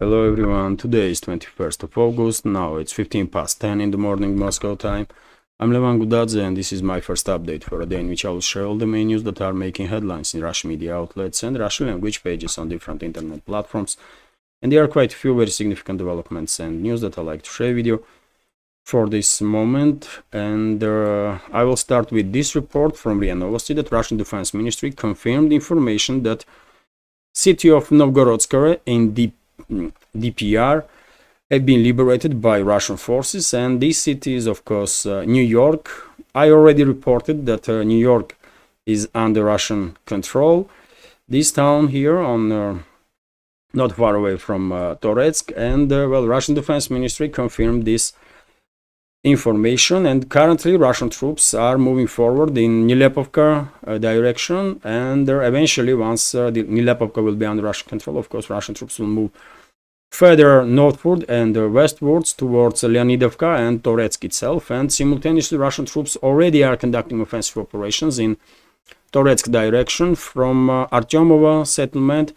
Hello everyone, today is 21st of August, now it's 15 past 10 in the morning Moscow time. I'm Levan Gudadze and this is my first update for a day in which I will share all the main news that are making headlines in Russian media outlets and Russian language pages on different internet platforms. And there are quite a few very significant developments and news that I like to share with you for this moment. And I will start with this report from RIA Novosti that Russian Defense Ministry confirmed information that city of Novgorodskaya in DPR have been liberated by Russian forces, and this city is of course New York. I already reported that New York is under Russian control. This town here on not far away from Toretsk, and well, Russian Defense Ministry confirmed this information, and currently Russian troops are moving forward in Nilepovka direction, and eventually once the Nilepovka will be under Russian control, of course Russian troops will move further northward and westwards towards Leonidovka and Toretsk itself, and simultaneously Russian troops already are conducting offensive operations in Toretsk direction from Artyomova settlement,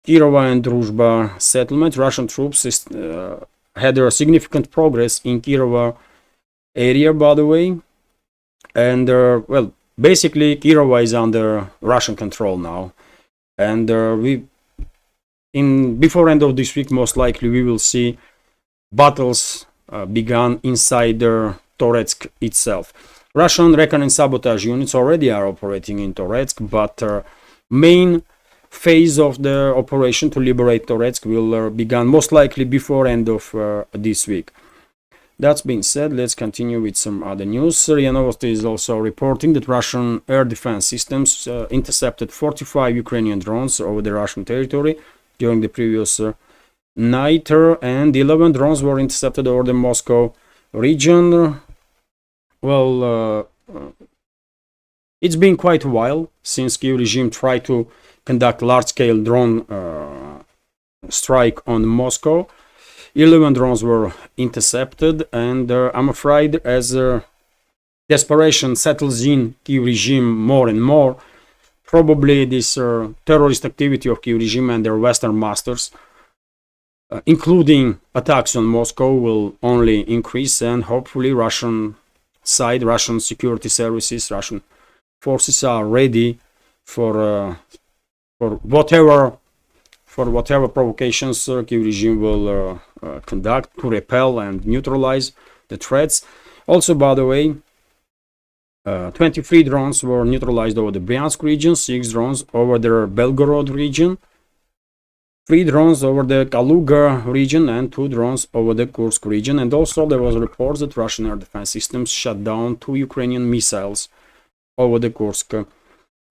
Kirova and Druzhba settlement. Russian troops had a significant progress in Kirova area, by the way, and well, basically Kirova is under Russian control now, and before end of this week most likely we will see battles begun inside Toretsk itself. Russian recon and sabotage units already are operating in Toretsk, but main phase of the operation to liberate Toretsk will begin most likely before end of this week. That being said, let's continue with some other news. RIA Novosti is also reporting that Russian air defense systems intercepted 45 Ukrainian drones over the Russian territory during the previous night, and 11 drones were intercepted over the Moscow region. Well, it's been quite a while since Kyiv regime tried to conduct large-scale drone strike on Moscow. 11 drones were intercepted, and I'm afraid as desperation settles in Kyiv regime more and more, probably this terrorist activity of Kyiv regime and their Western masters, including attacks on Moscow, will only increase, and hopefully Russian side, Russian security services, Russian forces are ready for whatever provocations Kyiv regime will conduct to repel and neutralize the threats. Also, by the way, 23 drones were neutralized over the Bryansk region, 6 drones over the Belgorod region, 3 drones over the Kaluga region, and 2 drones over the Kursk region. And also there was reports that Russian air defense systems shot down 2 Ukrainian missiles over the Kursk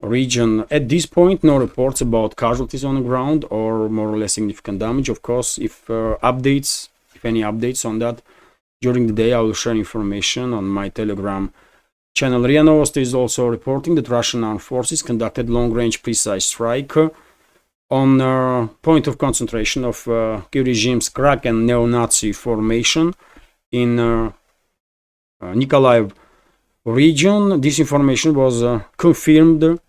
region. At this point, no reports about casualties on the ground or more or less significant damage. Of course, if any updates on that during the day, I will share information on my Telegram channel. RIA Novosti is also reporting that Russian armed forces conducted long-range precise strike on point of concentration of Kyiv regime's Kraken neo-Nazi formation in Nikolaev region. This information was confirmed.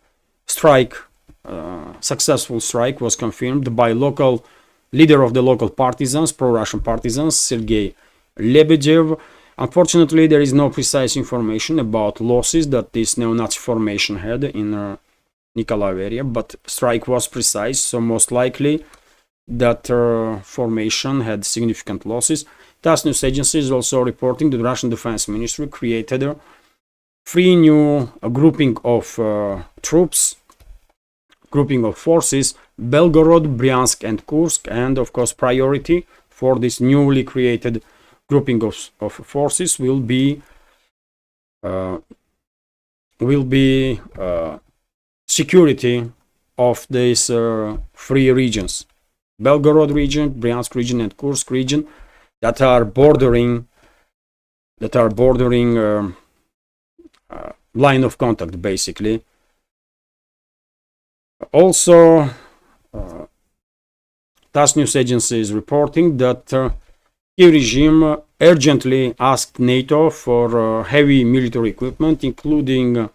Successful strike was confirmed by local leader of the local partisans, pro-Russian partisans, Sergei Lebedev. Unfortunately, there is no precise information about losses that this neo-Nazi formation had in Nikolaev area, but strike was precise, so most likely that formation had significant losses. TASS news agency is also reporting that the Russian Defense Ministry created 3 new grouping of troops, grouping of forces, Belgorod, Bryansk and Kursk, and of course priority for this newly created grouping of forces will be security of these 3 regions, Belgorod region, Bryansk region and Kursk region, that are bordering line of contact basically. Also, TASS news agency is reporting that Kyiv regime urgently asked NATO for heavy military equipment, including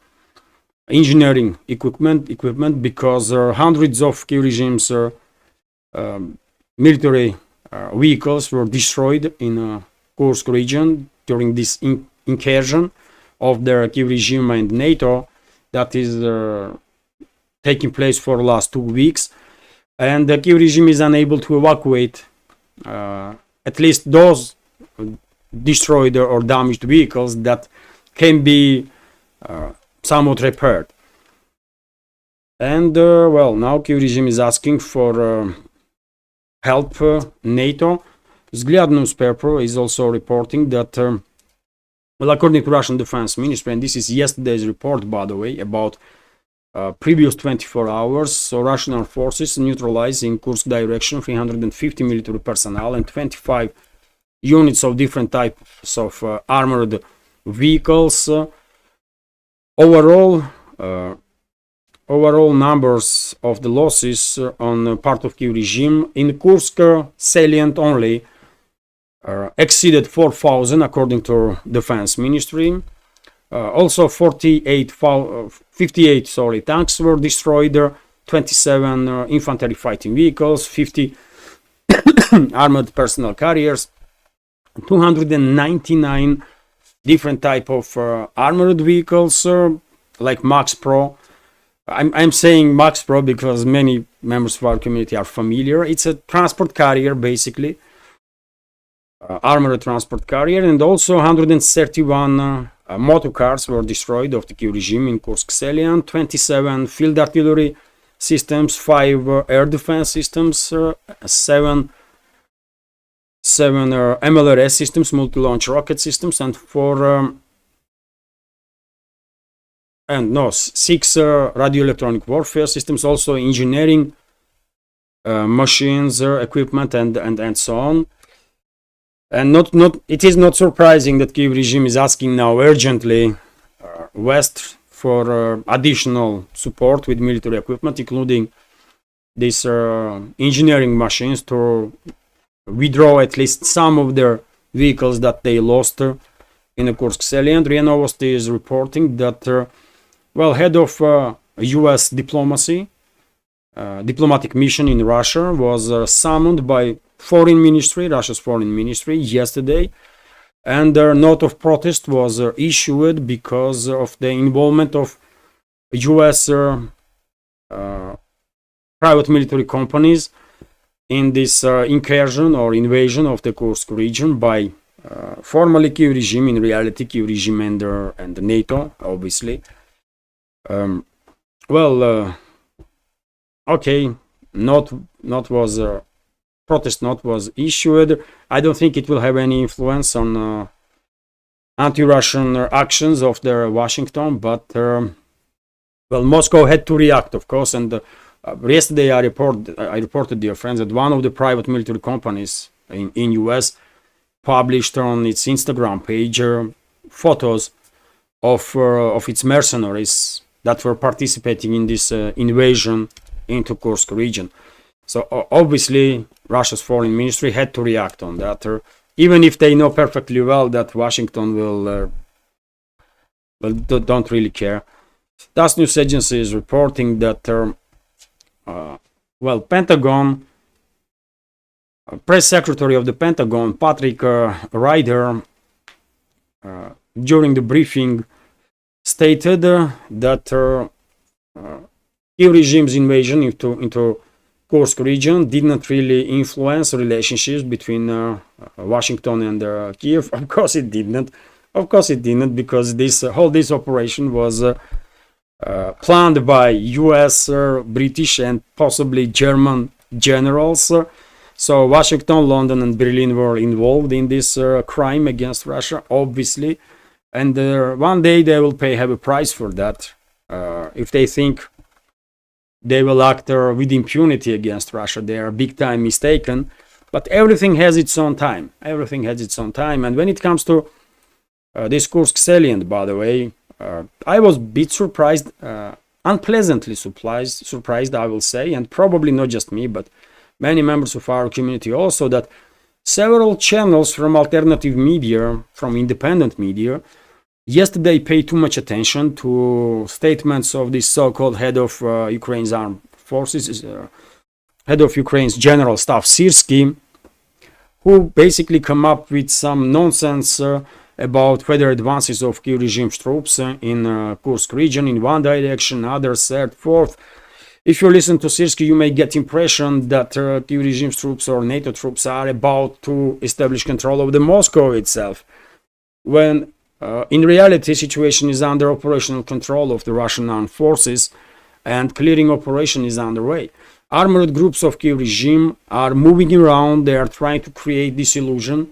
engineering equipment, because hundreds of Kyiv regime's military vehicles were destroyed in Kursk region during this incursion of the Kiev regime and NATO that is taking place for the last 2 weeks, and the Kiev regime is unable to evacuate at least those destroyed or damaged vehicles that can be somewhat repaired. And well, now Kiev regime is asking for help NATO. Vzglyad newspaper is also reporting that well, according to Russian Defense Ministry, and this is yesterday's report, by the way, about previous 24 hours, so Russian armed forces neutralized in Kursk direction 350 military personnel and 25 units of different types of armored vehicles. Overall numbers of the losses on part of Kiev regime in Kursk salient only exceeded 4,000 according to Defense Ministry. Also 58 tanks were destroyed, 27 infantry fighting vehicles, 50 armored personnel carriers, 299 different type of armored vehicles like Max Pro. I'm saying Max Pro because many members of our community are familiar. It's a transport carrier basically, armored transport carrier, and also 131 motor cars were destroyed of the Kiev regime in Kursk salient, 27 field artillery systems, 5 air defense systems, 7 MLRS systems, multi-launch rocket systems, and 6 radio-electronic warfare systems, also engineering machines, equipment, and so on. And it is not surprising that Kiev regime is asking now urgently West for additional support with military equipment, including these engineering machines, to withdraw at least some of their vehicles that they lost in the Kursk salient. RIA Novosti is reporting that well, head of U.S. diplomatic mission in Russia was summoned by Russia's foreign ministry yesterday, and a note of protest was issued because of the involvement of U.S. private military companies in this incursion or invasion of the Kursk region by formerly Kiev regime, in reality Kiev regime and NATO, obviously. Okay, protest note was issued. I don't think it will have any influence on anti-Russian actions of the Washington, but well, Moscow had to react, of course. And yesterday I reported, dear friends, that one of the private military companies in US published on its Instagram page photos of its mercenaries that were participating in this invasion into Kursk region. So obviously Russia's foreign ministry had to react on that, even if they know perfectly well that Washington will don't really care. TASS news agency is reporting that well, Pentagon press secretary of the Pentagon, Patrick Ryder, during the briefing stated that Kiev regime's invasion into Kursk region did not really influence relationships between Washington and Kiev. Of course it didn't. Because this operation was planned by US, British, and possibly German generals. So Washington, London, and Berlin were involved in this crime against Russia, obviously. And one day they will pay heavy price for that if they think they will act with impunity against Russia. They are big time mistaken. But everything has its own time. And when it comes to this Kursk salient, by the way, I was a bit surprised, unpleasantly surprised, I will say, and probably not just me, but many members of our community also, that several channels from alternative media, from independent media, yesterday paid too much attention to statements of this so-called head of Ukraine's armed forces, head of Ukraine's general staff, Syrsky, who basically come up with some nonsense about further advances of Kiev regime's troops in Kursk region in one direction, other, third, fourth. If you listen to Sirsky, you may get impression that Kiev regime's troops or NATO troops are about to establish control of the Moscow itself, when in reality situation is under operational control of the Russian armed forces and clearing operation is underway. Armored groups of Kiev regime are moving around. They are trying to create this illusion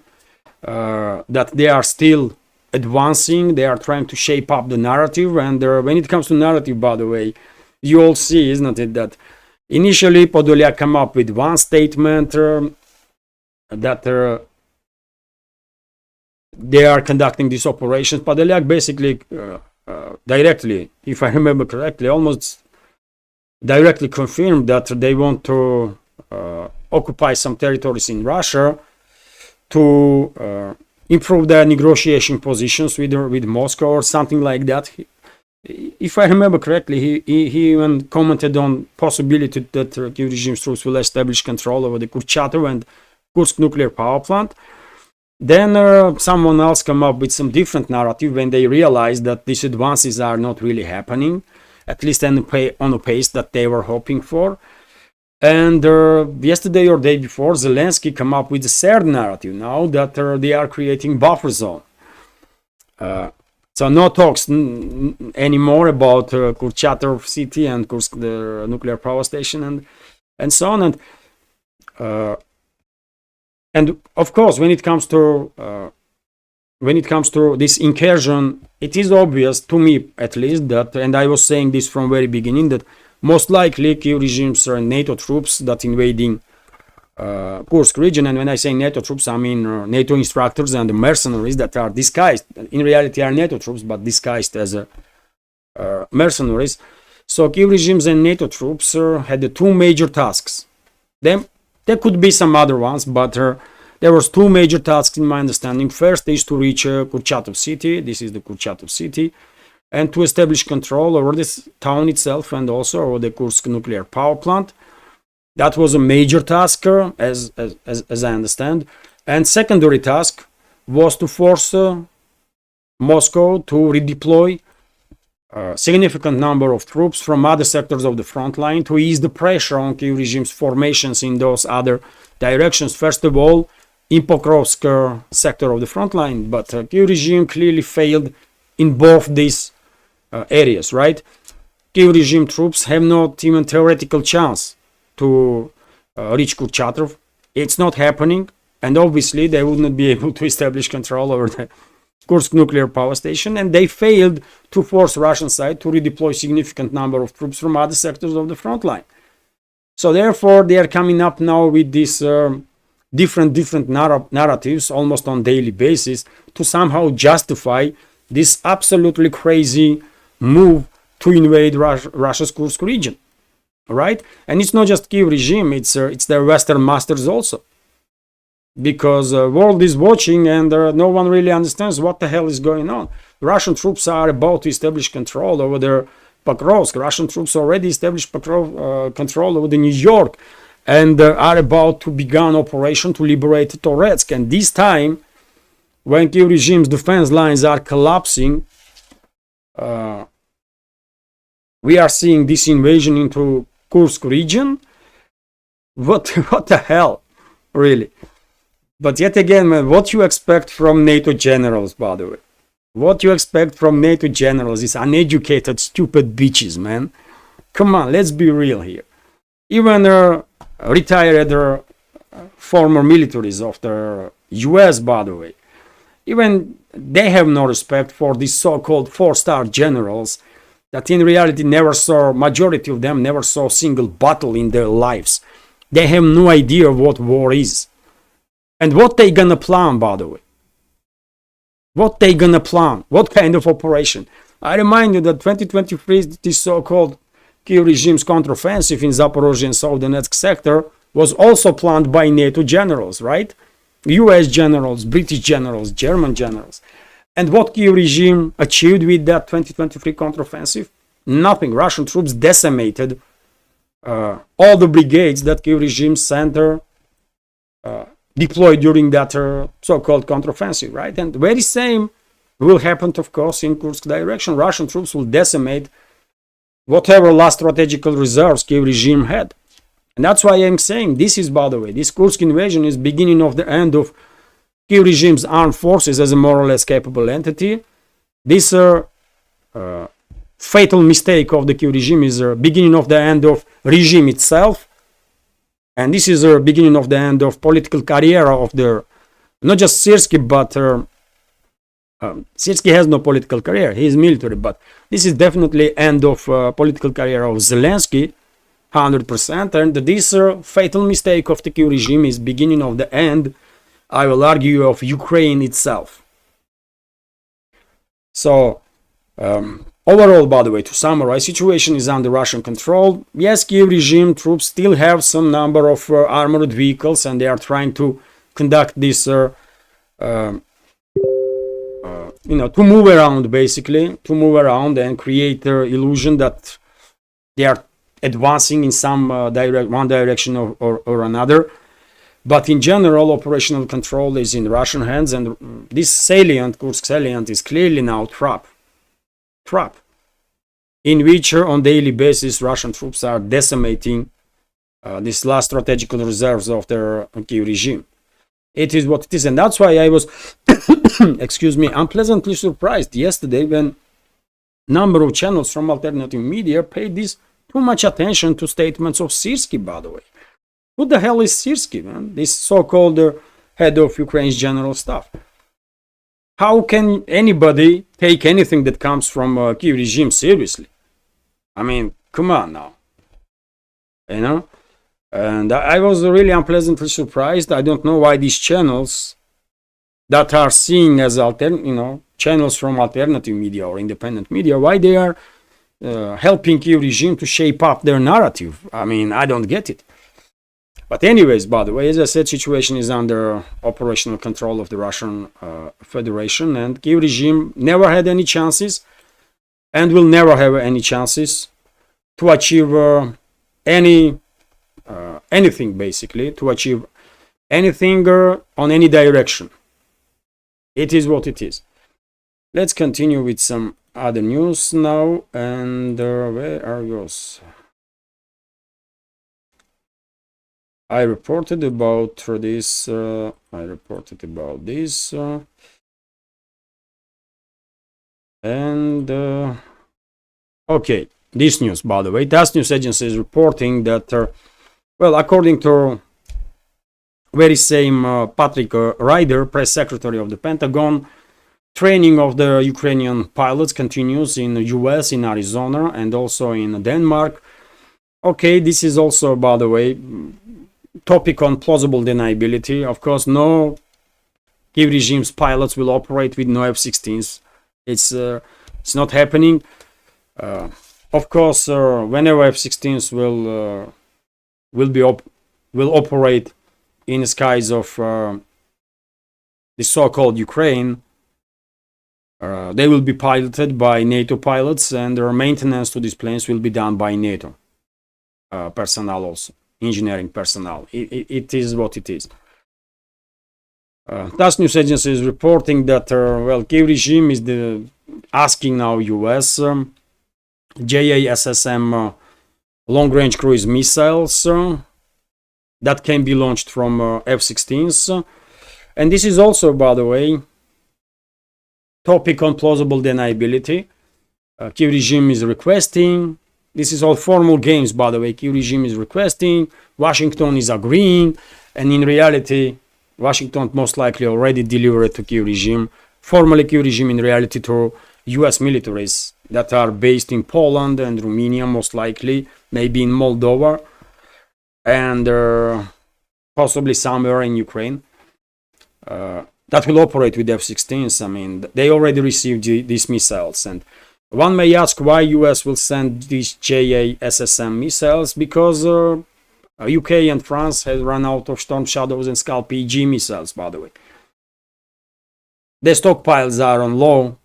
that they are still advancing. They are trying to shape up the narrative. And when it comes to narrative, by the way, you all see, isn't it, that initially Podolyak came up with one statement that they are conducting these operations. Podolyak basically directly, if I remember correctly, almost directly confirmed that they want to occupy some territories in Russia to improve their negotiation positions with Moscow or something like that. If I remember correctly, he even commented on possibility that Kiev regime's troops will establish control over the Kurchatov and Kursk nuclear power plant. Then someone else come up with some different narrative when they realized that these advances are not really happening, at least on a pace that they were hoping for. And yesterday or day before, Zelensky come up with a third narrative now that they are creating buffer zone. So no talks anymore about Kurchatov city and Kursk, the nuclear power station, and so on. And of course, when it comes to this incursion, it is obvious to me, at least, that, and I was saying this from very beginning, that most likely Kiev regime's NATO troops that invading Kursk region, and when I say NATO troops, I mean NATO instructors and the mercenaries that are disguised, in reality are NATO troops, but disguised as mercenaries. So Kiev regimes and NATO troops had the two major tasks. There could be some other ones, but there was two major tasks in my understanding. First is to reach Kurchatov city. This is the Kurchatov city, and to establish control over this town itself and also over the Kursk nuclear power plant. That was a major task, as I understand. And secondary task was to force Moscow to redeploy a significant number of troops from other sectors of the front line to ease the pressure on Kiev regime's formations in those other directions. First of all, in Pokrovsk sector of the front line, but Kiev regime clearly failed in both these areas, right? Kiev regime troops have not even theoretical chance to reach Kurchatov. It's not happening, and obviously they would not be able to establish control over the Kursk nuclear power station, and they failed to force Russian side to redeploy significant number of troops from other sectors of the front line. So therefore they are coming up now with these different narratives almost on daily basis to somehow justify this absolutely crazy move to invade Russia's Kursk region. Right? And it's not just Kiev regime, it's their Western masters also. Because the world is watching and no one really understands what the hell is going on. Russian troops are about to establish control over their Pokrovsk. Russian troops already established control over the New York and are about to begin operation to liberate Toretsk. And this time, when Kiev regime's defense lines are collapsing, we are seeing this invasion into Kursk region. What the hell, really? But yet again, man, what you expect from NATO generals, by the way? What you expect from NATO generals is uneducated, stupid bitches, man. Come on, let's be real here. Even retired former militaries of the US, by the way, even they have no respect for these so-called four-star generals that in reality majority of them never saw a single battle in their lives. They have no idea what war is. And what they gonna plan, by the way? What they gonna plan? What kind of operation? I remind you that 2023, this so-called Kiev regime's counteroffensive in Zaporozhye and South Donetsk sector was also planned by NATO generals, right? US generals, British generals, German generals. And what Kiev regime achieved with that 2023 counteroffensive? Nothing. Russian troops decimated all the brigades that Kiev regime sent deployed during that so-called counteroffensive, right? And the very same will happen, of course, in Kursk direction. Russian troops will decimate whatever last strategical reserves Kiev regime had. And that's why I'm saying this is, by the way, this Kursk invasion is beginning of the end of Kiev regime's armed forces as a more or less capable entity. This fatal mistake of the Kiev regime is beginning of the end of regime itself. And this is the beginning of the end of political career of the, not just Syrsky, but Syrsky has no political career, he is military, but this is definitely end of political career of Zelensky, 100%, and this fatal mistake of the Kiev regime is beginning of the end, I will argue, of Ukraine itself. So, overall, by the way, to summarize, situation is under Russian control. Yes, Kiev regime troops still have some number of armored vehicles, and they are trying to conduct this, to move around, basically, to move around and create the illusion that they are advancing in some one direction or another. But in general, operational control is in Russian hands, and this salient, Kursk salient, is clearly now trap, in which on daily basis Russian troops are decimating these last strategical reserves of their Kiev regime. It is what it is, and that's why I was, excuse me, unpleasantly surprised yesterday when number of channels from alternative media paid this too much attention to statements of Syrsky, by the way. Who the hell is Syrsky, man? This so-called head of Ukraine's general staff. How can anybody take anything that comes from Kiev regime seriously? I mean, come on now. You know? And I was really unpleasantly surprised. I don't know why these channels that are seen as channels from alternative media or independent media, why they are helping Kiev regime to shape up their narrative. I mean, I don't get it. But anyways, by the way, as I said, situation is under operational control of the Russian Federation, and Kiev regime never had any chances and will never have any chances to achieve anything, basically, to achieve anything on any direction. It is what it is. Let's continue with some other news now, and where are yours? I reported about this. Okay, this news, by the way, TASS news agency is reporting that, well, according to very same Patrick Ryder, press secretary of the Pentagon, training of the Ukrainian pilots continues in the US, in Arizona, and also in Denmark. Okay, this is also, by the way, topic on plausible deniability. Of course, no Kiev regime's pilots will operate with no F-16s. It's not happening. Of course, whenever F-16s will operate in the skies of the so-called Ukraine, they will be piloted by NATO pilots, and their maintenance to these planes will be done by NATO personnel also. Engineering personnel. It is what it is. TASS news agency is reporting that well, Kiev regime is asking now US JASSM long-range cruise missiles that can be launched from F-16s, and this is also, by the way, topic on plausible deniability. Kiev regime is requesting. This is all formal games, by the way. Kiev regime is requesting, Washington is agreeing, and in reality, Washington most likely already delivered to Kiev regime, formally Kiev regime in reality to US militaries that are based in Poland and Romania, most likely, maybe in Moldova, and possibly somewhere in Ukraine, that will operate with F-16s. I mean, they already received these missiles, and one may ask why US will send these JASSM missiles, because UK and France have run out of Storm Shadows and Scalp PG missiles, by the way. The stockpiles are on low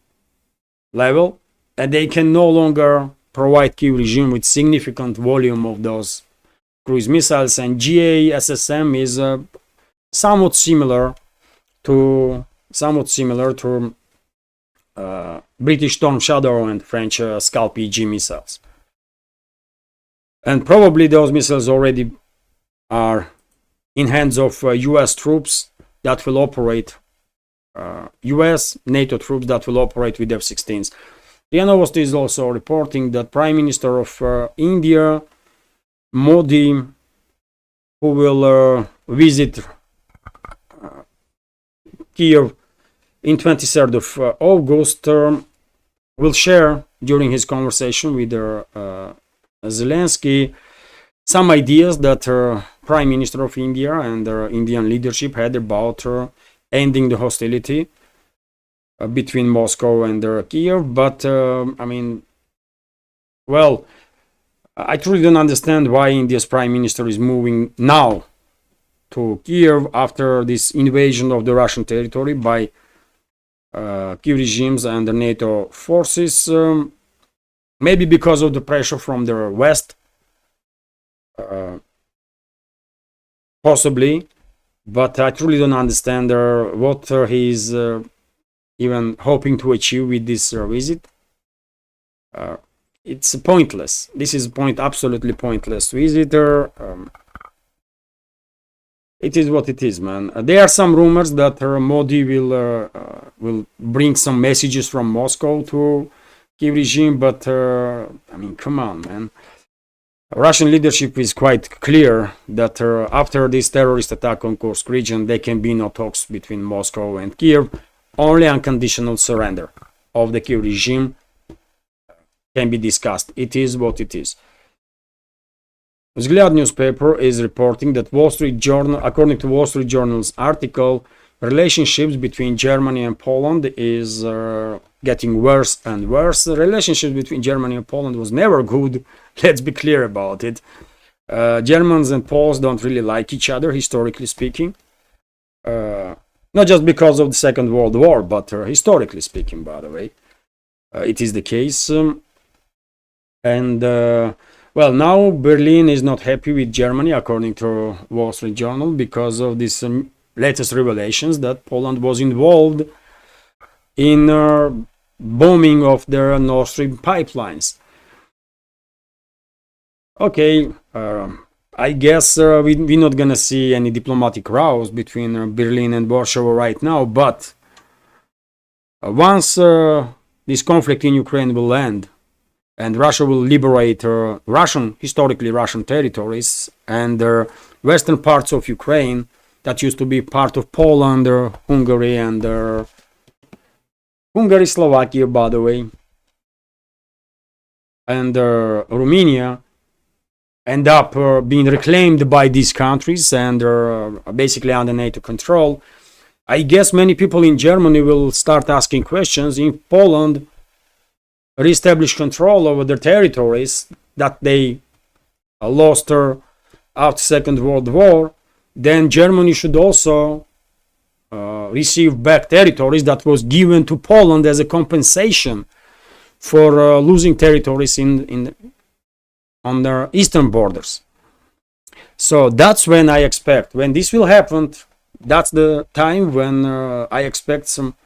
level, and they can no longer provide Kiev regime with significant volume of those cruise missiles, and JASSM is somewhat similar to British Storm Shadow and French Scalp EG missiles. And probably those missiles already are in hands of US troops that will operate, US NATO troops that will operate with F-16s. RIA Novosti is also reporting that Prime Minister of India, Modi, who will visit Kiev in 23rd of August, will share during his conversation with Zelensky some ideas that Prime Minister of India and Indian leadership had about ending the hostility between Moscow and Kiev. But I mean, well, I truly don't understand why India's Prime Minister is moving now to Kiev after this invasion of the Russian territory by Kiev regimes and the NATO forces. Maybe because of the pressure from the West, possibly, but I truly don't understand what he is even hoping to achieve with this visit. It's pointless. This is absolutely pointless visit. It is what it is, man. There are some rumors that Modi will bring some messages from Moscow to Kiev regime, but I mean, come on, man. Russian leadership is quite clear that after this terrorist attack on Kursk region, there can be no talks between Moscow and Kiev. Only unconditional surrender of the Kiev regime can be discussed. It is what it is. Vzglyad newspaper is reporting that Wall Street Journal, according to Wall Street Journal's article, relationships between Germany and Poland is getting worse and worse. The relationship between Germany and Poland was never good. Let's be clear about it. Germans and Poles don't really like each other, historically speaking. Not just because of the Second World War, but historically speaking, by the way. It is the case. Well, now Berlin is not happy with Germany, according to Wall Street Journal, because of these latest revelations that Poland was involved in bombing of their Nord Stream pipelines. Okay, I guess we're not gonna see any diplomatic rows between Berlin and Warsaw right now, but once this conflict in Ukraine will end and Russia will liberate historically Russian territories and western parts of Ukraine that used to be part of Poland, Hungary, and Slovakia, by the way, and Romania, end up being reclaimed by these countries and basically under NATO control. I guess many people in Germany will start asking questions if Poland reestablish control over their territories that they lost after Second World War. Then Germany should also receive back territories that was given to Poland as a compensation for losing territories on their eastern borders. So that's when I expect, when this will happen, that's the time when I expect some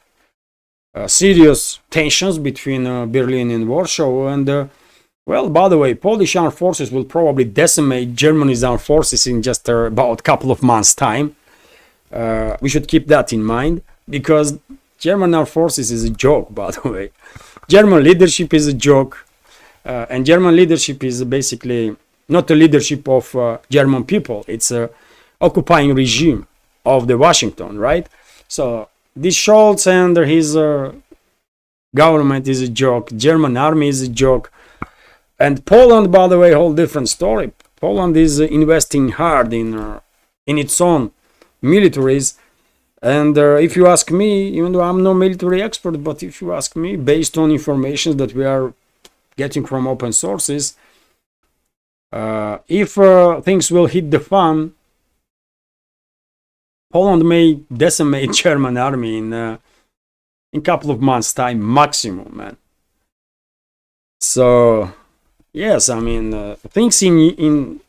serious tensions between Berlin and Warsaw. And well, by the way, Polish armed forces will probably decimate Germany's armed forces in just about a couple of months' time. We should keep that in mind, because German armed forces is a joke, by the way. German leadership is a joke, and German leadership is basically not the leadership of German people. It's a occupying regime of the Washington, right? So this Scholz and his government is a joke. German army is a joke. And Poland, by the way, whole different story. Poland is investing hard in its own militaries. And if you ask me, even though I'm no military expert, but if you ask me, based on information that we are getting from open sources, if things will hit the fan, Poland may decimate German army in a couple of months' time maximum, man. So yes, I mean things in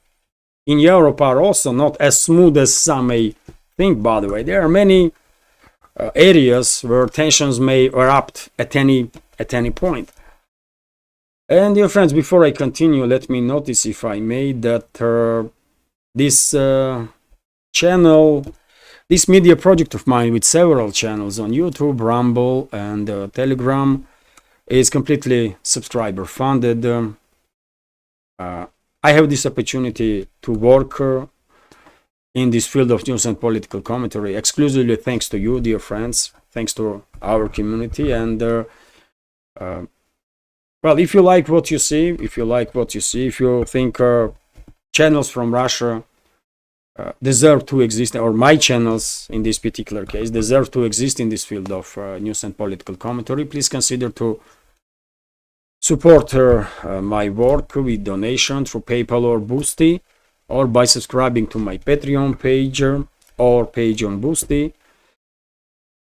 Europe are also not as smooth as some may think, by the way. There are many areas where tensions may erupt at any point. And dear friends, before I continue, let me notice, if I may, that this channel, this media project of mine with several channels on YouTube, Rumble, and Telegram, is completely subscriber funded. I have this opportunity to work in this field of news and political commentary exclusively thanks to you, dear friends, thanks to our community. And well, if you like what you see, if you think channels from Russia deserve to exist, or my channels in this particular case deserve to exist in this field of news and political commentary, please consider to support my work with donation through PayPal or Boosty, or by subscribing to my Patreon page or page on Boosty.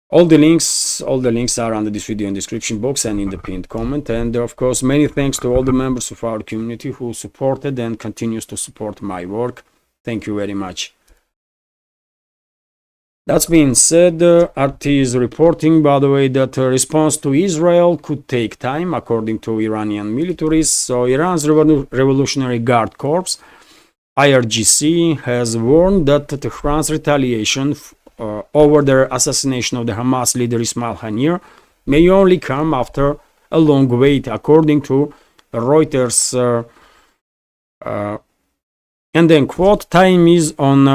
All the links are under this video in the description box and in the pinned comment. And of course, many thanks to all the members of our community who supported and continues to support my work. Thank you very much. That's being said, RT is reporting, by the way, that a response to Israel could take time, according to Iranian militaries. So Iran's Revolutionary Guard Corps, IRGC, has warned that Tehran's retaliation over the assassination of the Hamas leader Ismail Haniyeh may only come after a long wait, according to Reuters. And then, quote, time is on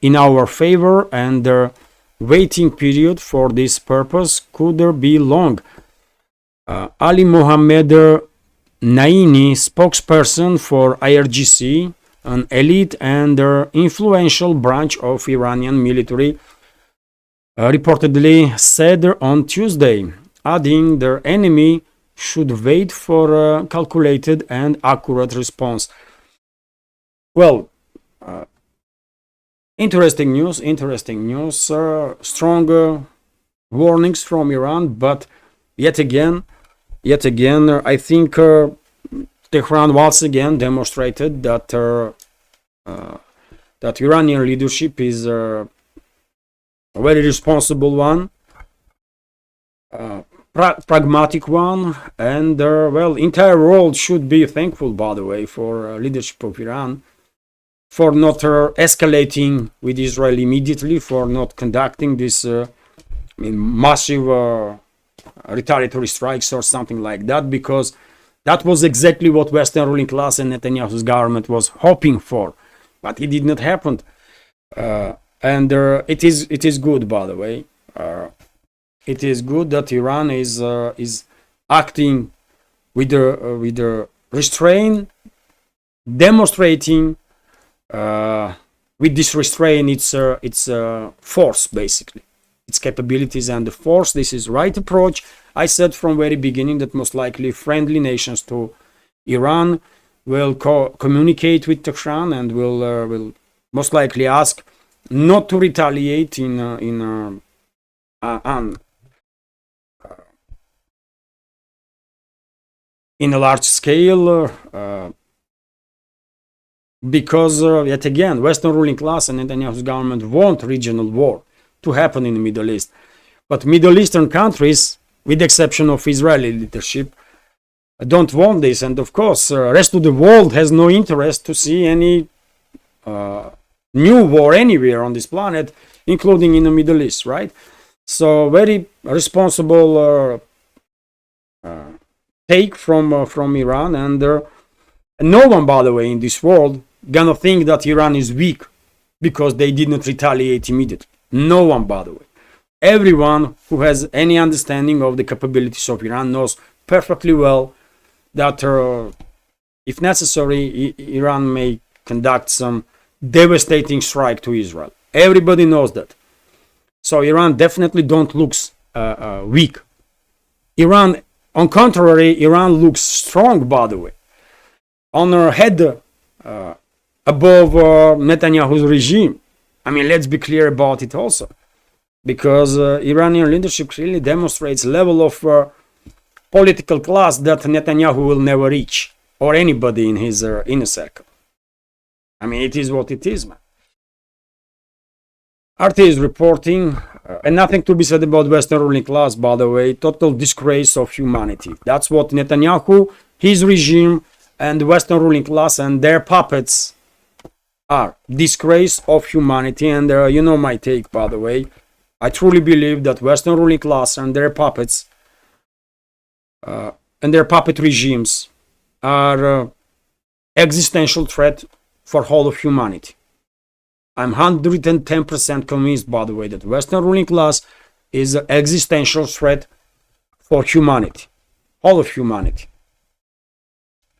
in our favor, and the waiting period for this purpose could be long. Ali Mohammed Naini, spokesperson for IRGC, an elite and influential branch of Iranian military, reportedly said on Tuesday, adding the enemy should wait for a calculated and accurate response. Well, interesting news, strong warnings from Iran, but yet again, I think Tehran once again demonstrated that that Iranian leadership is a very responsible one, pragmatic one, and well, entire world should be thankful, by the way, for leadership of Iran, for not escalating with Israel immediately, for not conducting this massive retaliatory strikes or something like that, because that was exactly what Western ruling class and Netanyahu's government was hoping for, but it did not happen. And it is good, by the way. It is good that Iran is acting with the restraint, demonstrating with this restraint its force, basically, its capabilities and the force. This is right approach. I said from very beginning that most likely friendly nations to Iran will communicate with Tehran and will most likely ask not to retaliate in a large scale, because yet again, Western ruling class and Netanyahu's government want regional war to happen in the Middle East. But Middle Eastern countries, with the exception of Israeli leadership, don't want this. And of course, the rest of the world has no interest to see any new war anywhere on this planet, including in the Middle East, right? So very responsible take from Iran, and no one, by the way, in this world gonna think that Iran is weak because they did not retaliate immediately. No one, by the way. Everyone who has any understanding of the capabilities of Iran knows perfectly well that if necessary, Iran may conduct some devastating strike to Israel. Everybody knows that. So Iran definitely don't look weak. Iran, on contrary, Iran looks strong, by the way. On her head above Netanyahu's regime. I mean, let's be clear about it also. Because Iranian leadership clearly demonstrates level of political class that Netanyahu will never reach, or anybody in his inner circle. I mean, it is what it is, man. RT is reporting, and nothing to be said about Western ruling class, by the way, total disgrace of humanity. That's what Netanyahu, his regime, and the Western ruling class and their puppets are. Disgrace of humanity. And you know my take, by the way. I truly believe that Western ruling class and their puppets and their puppet regimes are existential threat for whole of humanity. I'm 110% convinced, by the way, that Western ruling class is an existential threat for humanity, all of humanity.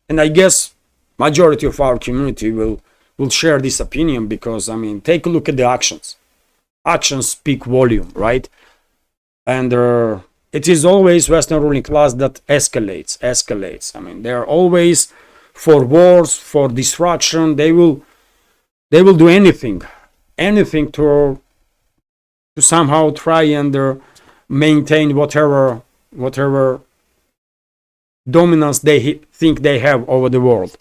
And I guess majority of our community will share this opinion, because, I mean, take a look at the actions. Actions speak volume, right? And it is always Western ruling class that escalates. I mean, they're always for wars, for destruction. They will do anything to somehow try and maintain whatever dominance they think they have over the world.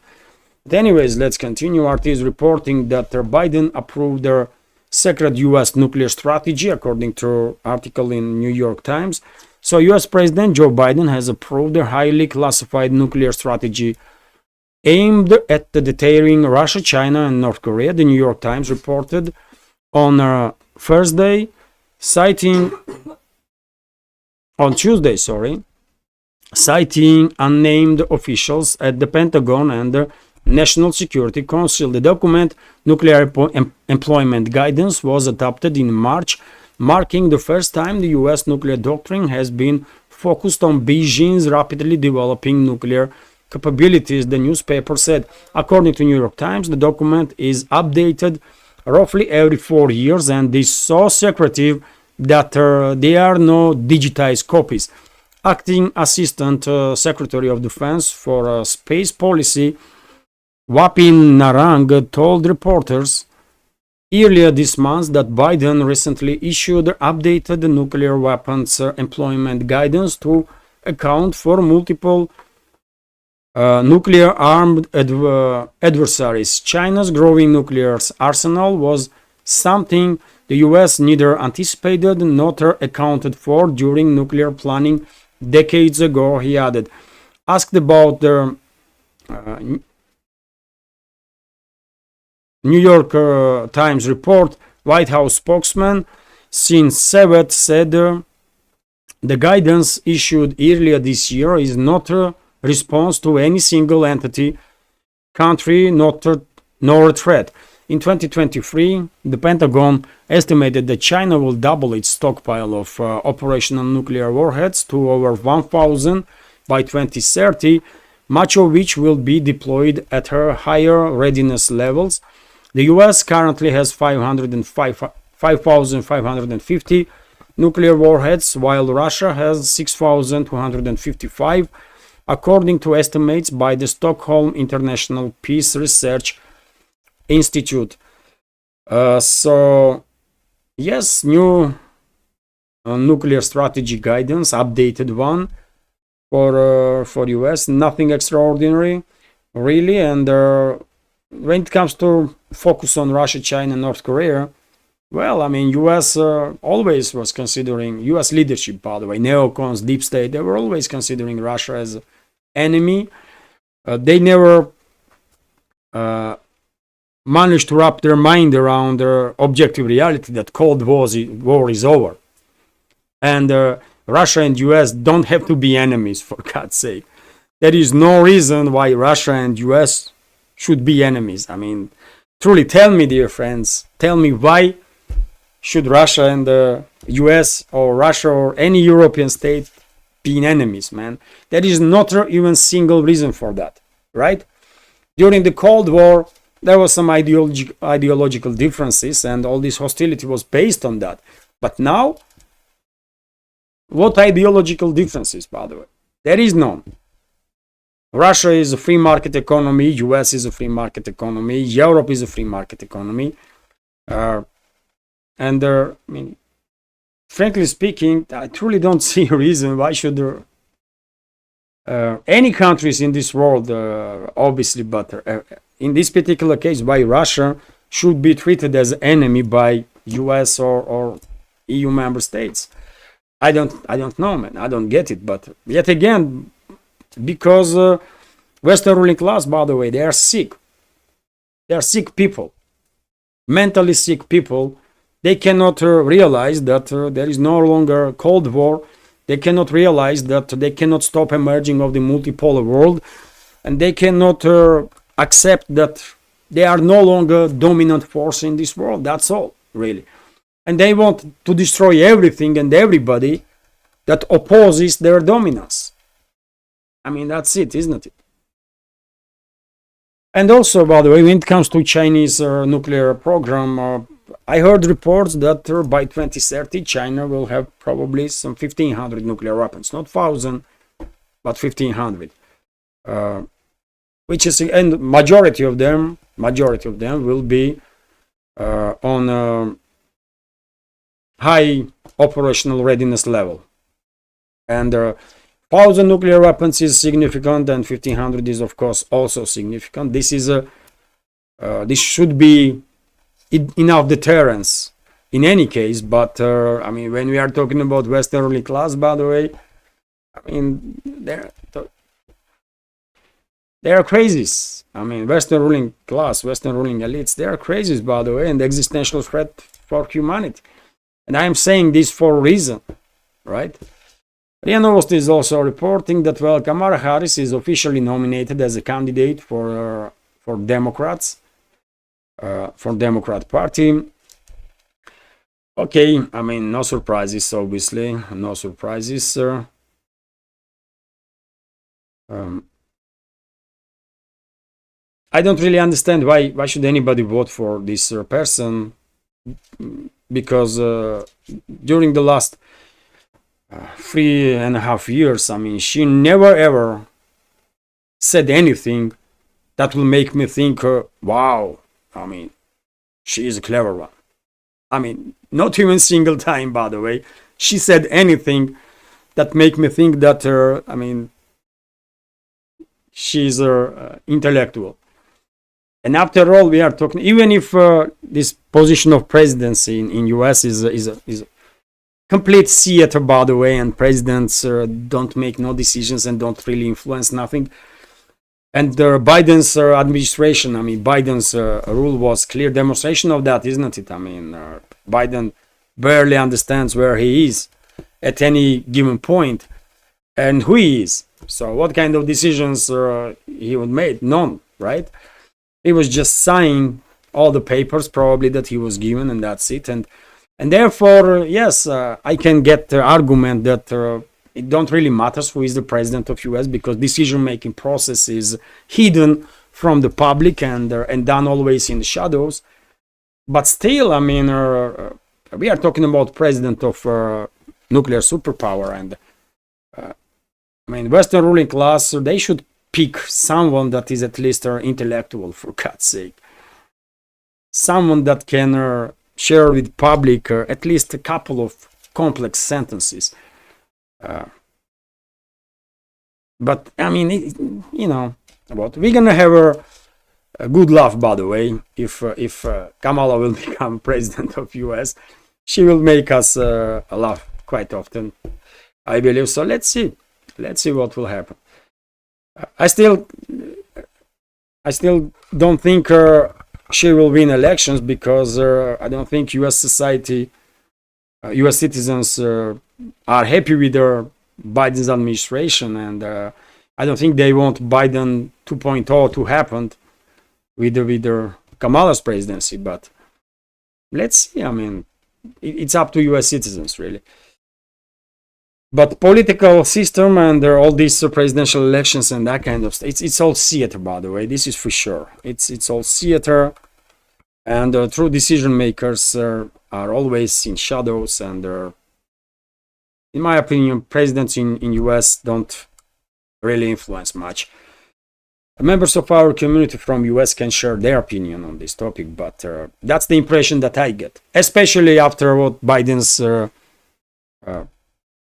But anyways, let's continue. RT is reporting that Biden approved their secret U.S. nuclear strategy, according to article in New York Times. So U.S. President Joe Biden has approved a highly classified nuclear strategy aimed at deterring Russia, China, and North Korea, the New York Times reported on Tuesday, citing unnamed officials at the Pentagon and the National Security Council. The document, Nuclear Employment Guidance, was adopted in March, marking the first time the U.S. nuclear doctrine has been focused on Beijing's rapidly developing nuclear capabilities, the newspaper said. According to New York Times, the document is updated roughly every 4 years and is so secretive that there are no digitized copies. Acting Assistant Secretary of Defense for Space Policy Wapin Narang told reporters earlier this month that Biden recently issued updated nuclear weapons employment guidance to account for multiple nuclear armed adversaries. China's growing nuclear arsenal was something the US neither anticipated nor accounted for during nuclear planning decades ago, he added. Asked about the New York Times report, White House spokesman Sin Sevet said the guidance issued earlier this year is not a response to any single entity, country, nor a threat. In 2023, the Pentagon estimated that China will double its stockpile of operational nuclear warheads to over 1,000 by 2030, much of which will be deployed at her higher readiness levels. The US currently has 5,550 nuclear warheads, while Russia has 6,255, according to estimates by the Stockholm International Peace Research Institute. So, yes, new nuclear strategy guidance, updated one for US. Nothing extraordinary, really. And when it comes to focus on Russia, China, North Korea, well, I mean, US always was considering, US leadership, by the way, neocons, deep state, they were always considering Russia as enemy. They never managed to wrap their mind around the objective reality that Cold War is over. And Russia and US don't have to be enemies, for God's sake. There is no reason why Russia and US should be enemies. I mean, truly, tell me, dear friends, tell me, why should Russia and the US or Russia or any European state be enemies, man? There is not even single reason for that, right? During the Cold War, there was some ideological differences, and all this hostility was based on that. But now, what ideological differences, by the way? There is none. Russia is a free market economy, US is a free market economy, Europe is a free market economy. I mean, frankly speaking, I truly don't see a reason why should any countries in this world, obviously, but in this particular case, why Russia should be treated as enemy by US or EU member states. I don't know, man. I don't get it. But yet again, because Western ruling class, by the way, they are sick. They are sick people, mentally sick people. They cannot realize that there is no longer Cold War. They cannot realize that they cannot stop emerging of the multipolar world, and they cannot accept that they are no longer dominant force in this world. That's all, really. And they want to destroy everything and everybody that opposes their dominance. I mean, that's it, isn't it? And also, by the way, when it comes to Chinese nuclear program, I heard reports that by 2030, China will have probably some 1,500 nuclear weapons, not 1,000, but 1,500. Which is, and majority of them will be on high operational readiness level. And 1,000 nuclear weapons is significant, and 1,500 is of course also significant. This is this should be enough deterrence in any case. But I mean, when we are talking about Western ruling class, by the way, I mean they are crazies. I mean, Western ruling class, Western ruling elites, they are crazies, by the way, and the existential threat for humanity. And I am saying this for a reason, right? RIA Novosti is also reporting that, well, Kamala Harris is officially nominated as a candidate for Democrats, for Democrat Party. Okay, I mean, no surprises, obviously, no surprises. I don't really understand why should anybody vote for this person, because during the last 3.5 years, I mean, she never ever said anything that will make me think, wow, I mean, she is a clever one. I mean, not even single time, by the way, she said anything that make me think that, I mean, she's intellectual. And after all, we are talking, even if this position of presidency in US is a complete theater, by the way, and presidents don't make no decisions and don't really influence nothing. And Biden's administration, I mean, Biden's rule was clear demonstration of that, isn't it? I mean, Biden barely understands where he is at any given point and who he is. So what kind of decisions he would make? None, right? He was just signing all the papers probably that he was given, and that's it. And therefore, yes, I can get the argument that it don't really matter who is the president of US, because decision-making process is hidden from the public and done always in the shadows. But still, I mean, we are talking about president of nuclear superpower, and I mean, Western ruling class, they should pick someone that is at least intellectual, for God's sake. Someone that can share with public at least a couple of complex sentences. But I mean, you know, we're gonna have a good laugh, by the way, if Kamala will become president of US. She will make us laugh quite often, I believe. So let's see what will happen. I still don't think she will win elections, because I don't think US society, US citizens are happy with Biden's administration, and I don't think they want Biden 2.0 to happen with Kamala's presidency. But let's see. I mean, it's up to US citizens, really. But political system and all these presidential elections and that kind of stuff, it's all theater, by the way. This is for sure. It's all theater, and true decision makers are always in shadows. And in my opinion, presidents in US don't really influence much. Members of our community from US can share their opinion on this topic, but that's the impression that I get, especially after what Biden's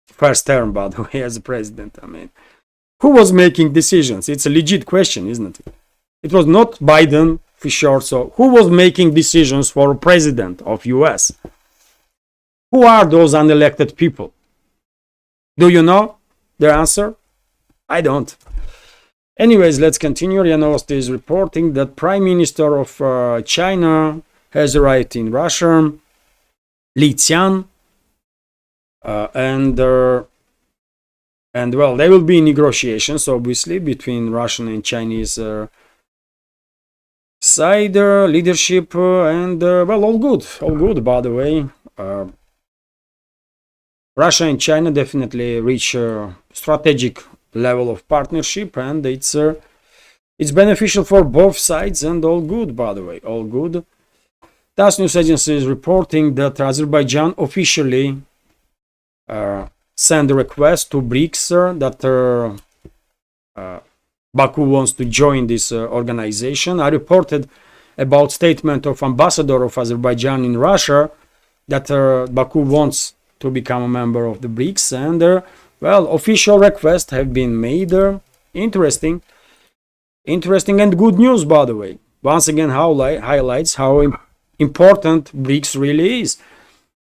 first term, by the way, as a president. I mean, who was making decisions? It's a legit question, isn't it? It was not Biden for sure. So who was making decisions for president of US? Who are those unelected people? Do you know the answer? I don't. Anyways, let's continue. RIA Novosti is reporting that Prime Minister of China has arrived in Russia, Li Qian, and well, there will be negotiations, obviously, between Russian and Chinese side leadership, and well, all good, by the way. Russia and China definitely reach a strategic level of partnership, and it's beneficial for both sides, and all good, by the way, all good. TASS news agency is reporting that Azerbaijan officially sent a request to BRICS that Baku wants to join this organization. I reported about statement of ambassador of Azerbaijan in Russia that Baku wants to become a member of the BRICS, and well, official requests have been made. Interesting and good news, by the way. Once again, highlights how important BRICS really is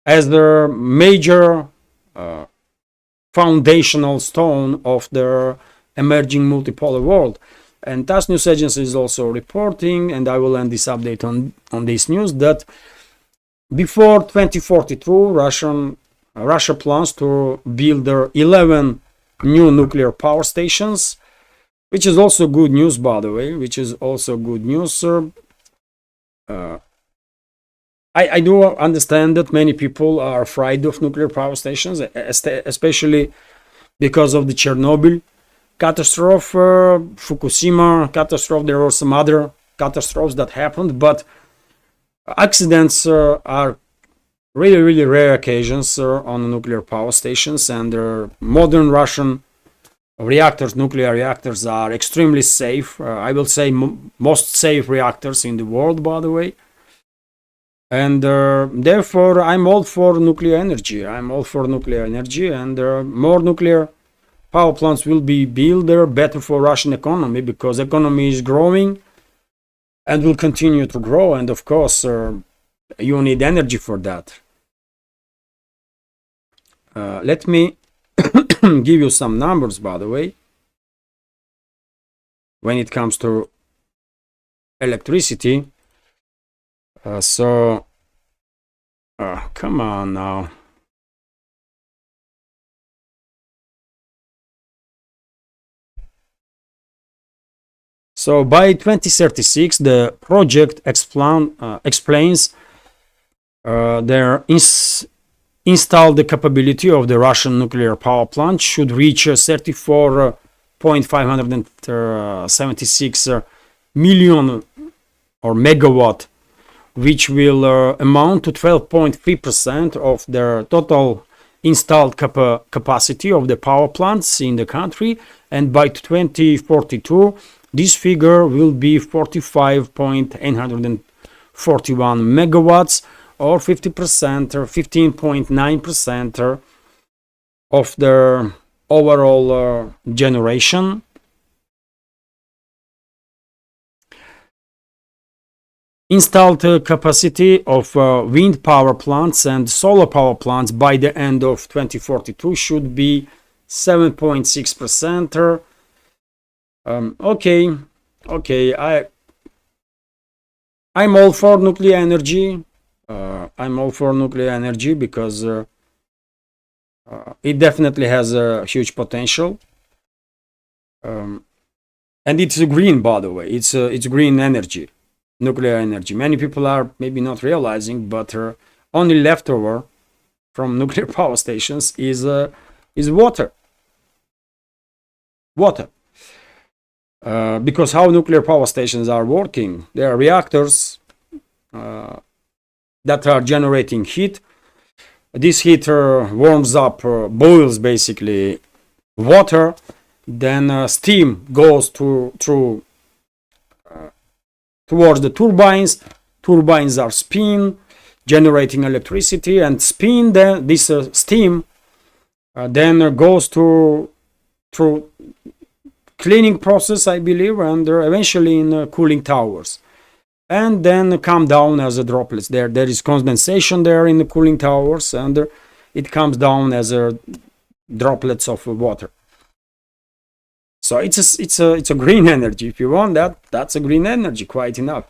as the major foundational stone of the emerging multipolar world. And TASS news agency is also reporting, and I will end this update on this news, that before 2042, Russia plans to build 11 new nuclear power stations, which is also good news, by the way, I do understand that many people are afraid of nuclear power stations, especially because of the Chernobyl catastrophe, Fukushima catastrophe. There were some other catastrophes that happened, but accidents are really rare occasions on nuclear power stations, and modern Russian nuclear reactors are extremely safe. I will say most safe reactors in the world, by the way. And therefore, I'm all for nuclear energy. and more nuclear power plants will be built. They're better for Russian economy, because economy is growing and will continue to grow. And of course, you need energy for that. Let me give you some numbers, by the way, when it comes to electricity. Come on now. So by 2036, the project explains their installed capability of the Russian nuclear power plant should reach 34.576 million or megawatt, which will amount to 12.3% of the total installed capacity of the power plants in the country. And by 2042, this figure will be 45.841 megawatts, or 50% or 15.9% of the overall generation. Installed capacity of wind power plants and solar power plants by the end of 2042 should be 7.6%. Okay, I'm all for nuclear energy. Because it definitely has a huge potential, and it's green, by the way. It's green energy, nuclear energy. Many people are maybe not realizing, but only leftover from nuclear power stations is water. Because how nuclear power stations are working? There are reactors that are generating heat. This heat warms up, boils basically water. Then steam goes towards the turbines. Turbines are spin, generating electricity, and spin. Then this steam then goes through cleaning process, I believe, and eventually in cooling towers. and then come down as a droplets. There is condensation there in the cooling towers, and it comes down as a droplets of water. So it's a green energy. If you want that, that's a green energy, quite enough.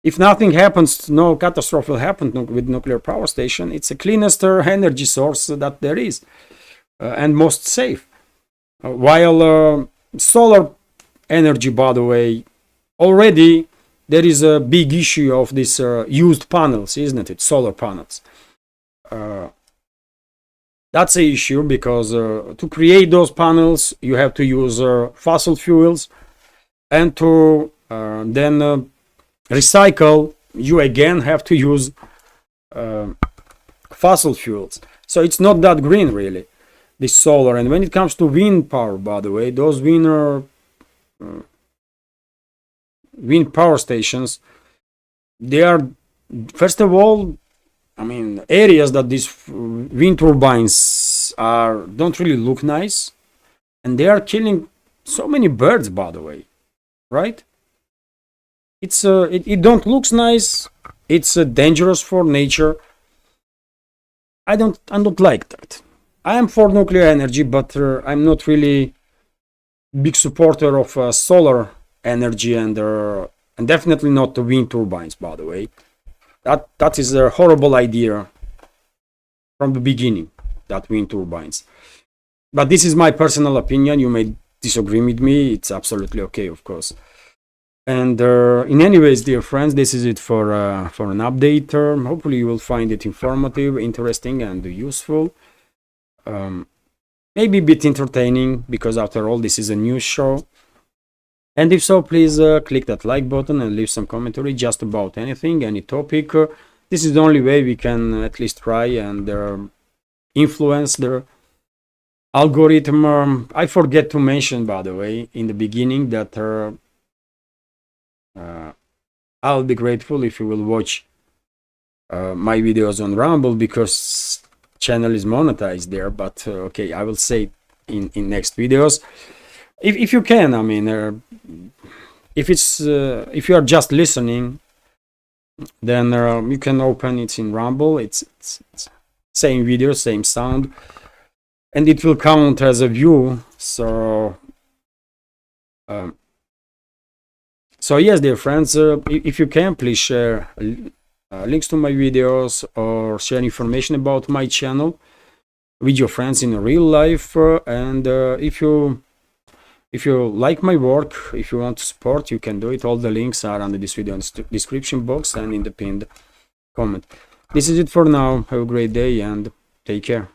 If nothing happens, no catastrophe will happen with nuclear power station. It's the cleanest energy source that there is, and most safe. While solar energy, by the way, already there is a big issue of these used panels, isn't it? Solar panels. That's an issue because to create those panels, you have to use fossil fuels, and to then recycle, you again have to use fossil fuels. So it's not that green, really, this solar. And when it comes to wind power, by the way, those wind power stations, they are, first of all, I mean, areas that these wind turbines don't really look nice, and they are killing so many birds, by the way, right? It don't looks nice. It's dangerous for nature. I don't like that. I am for nuclear energy, but I'm not really big supporter of solar energy, and definitely not the wind turbines, by the way. That is a horrible idea from the beginning, that wind turbines. But this is my personal opinion. You may disagree with me. It's absolutely okay, of course. And in any ways, dear friends, this is it for an update. Hopefully you will find it informative, interesting, and useful. Maybe a bit entertaining, because after all, this is a news show. And if so, please click that like button and leave some commentary just about anything, any topic. This is the only way we can at least try and influence the algorithm. I forget to mention, by the way, in the beginning, that I'll be grateful if you will watch my videos on Rumble, because channel is monetized there. But okay, I will say in next videos. If you can, I mean, if you are just listening, then you can open it in Rumble. It's same video, same sound, and it will count as a view. So yes, dear friends, if you can, please share links to my videos or share information about my channel with your friends in real life. And if you like my work, if you want to support, you can do it. All the links are under this video in the description box and in the pinned comment. This is it for now. Have a great day and take care.